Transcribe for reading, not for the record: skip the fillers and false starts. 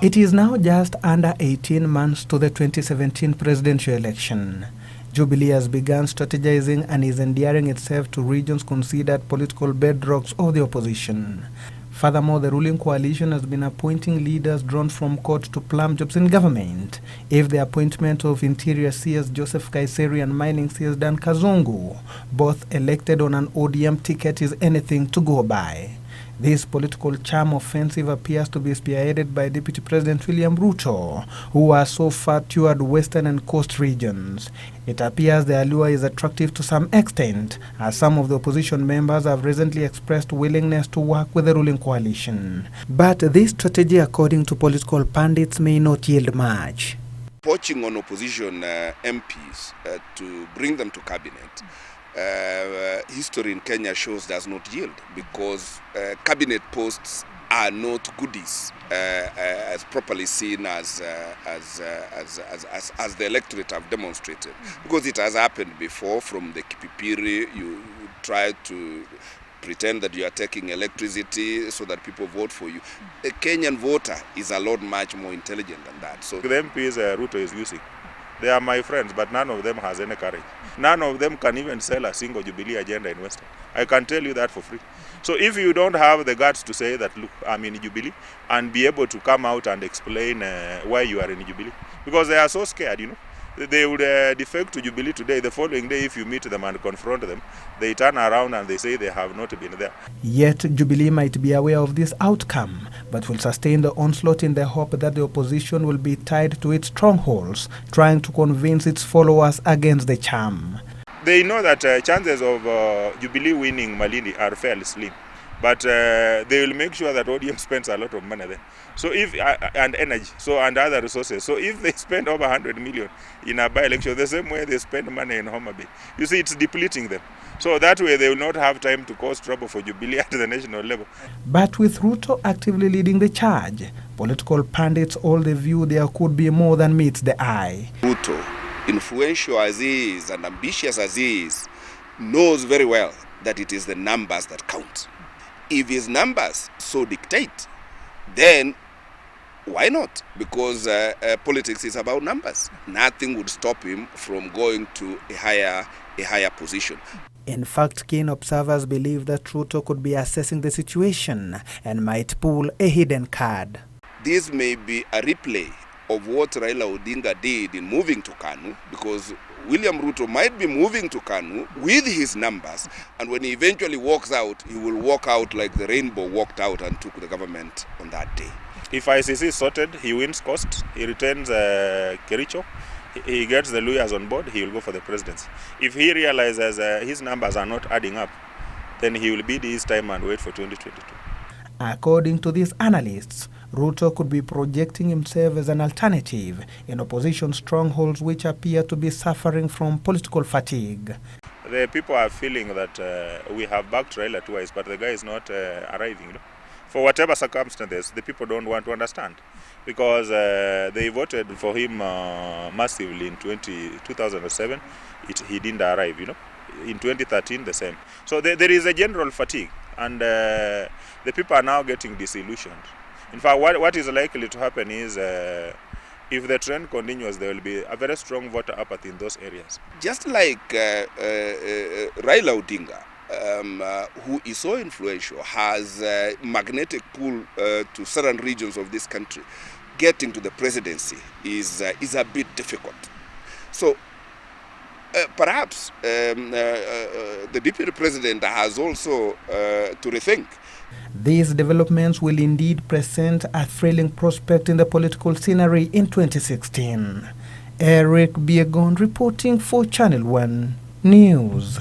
It is now just under 18 months to the 2017 presidential election. Jubilee has begun strategizing and is endearing itself to regions considered political bedrocks of the opposition. Furthermore, the ruling coalition has been appointing leaders drawn from court to plum jobs in government. If the appointment of Interior CS Joseph Kaiseri and Mining CS Dan Kazungu, both elected on an ODM ticket, is anything to go by. This political charm offensive appears to be spearheaded by Deputy President William Ruto, who has so far toured western and coast regions. It appears the allure is attractive to some extent, as some of the opposition members have recently expressed willingness to work with the ruling coalition. But this strategy, according to political pundits, may not yield much. Poaching on opposition MPs to bring them to cabinet, history in Kenya shows does not yield, because cabinet posts are not goodies as properly seen as the electorate have demonstrated. Because it has happened before. From the Kipipiri, you try to pretend that you are taking electricity so that people vote for you. A Kenyan voter is a lot much more intelligent than that. So the MPs Ruto is using, they are my friends, but none of them has any courage. None of them can even sell a single Jubilee agenda in Western. I can tell you that for free. So if you don't have the guts to say that, look, I'm in Jubilee, and be able to come out and explain why you are in Jubilee, because they are so scared, you know. They would defect to Jubilee today. The following day, if you meet them and confront them, they turn around and they say they have not been there. Yet Jubilee might be aware of this outcome, but will sustain the onslaught in the hope that the opposition will be tied to its strongholds, trying to convince its followers against the charm. They know that chances of Jubilee winning Malindi are fairly slim, but they will make sure that ODM spends a lot of money there. So if and energy, so and other resources. So if they spend over 100 million in a by-election, the same way they spend money in Homa Bay, you see, it's depleting them. So that way they will not have time to cause trouble for Jubilee at the national level. But with Ruto actively leading the charge, political pundits all the view there could be more than meets the eye. Ruto, influential as he is and ambitious as he is, knows very well that it is the numbers that count. If his numbers so dictate, then why not? Because politics is about numbers. Nothing would stop him from going to a higher position. In fact, keen observers believe that Ruto could be assessing the situation and might pull a hidden card. This may be a replay of what Raila Odinga did in moving to Kanu, because William Ruto might be moving to Kanu with his numbers, and when he eventually walks out, he will walk out like the rainbow walked out and took the government on that day. If ICC is sorted, he wins cost, he retains Kericho, he gets the lawyers on board, he will go for the presidency. If he realizes his numbers are not adding up, then he will bid his time and wait for 2022. According to these analysts, Ruto could be projecting himself as an alternative in opposition strongholds which appear to be suffering from political fatigue. The people are feeling that we have backed Raila twice, but the guy is not arriving. You know? For whatever circumstances, the people don't want to understand, because they voted for him massively in 2007. He didn't arrive, you know. In 2013, the same. So there is a general fatigue, and the people are now getting disillusioned. In fact, what is likely to happen is, if the trend continues, there will be a very strong voter apathy in those areas. Just like Raila Odinga, who is so influential, has a magnetic pull to certain regions of this country, getting to the presidency is a bit difficult. So perhaps the deputy president has also to rethink. These developments will indeed present a thrilling prospect in the political scenery in 2016. Eric Biegon reporting for Channel 1 News.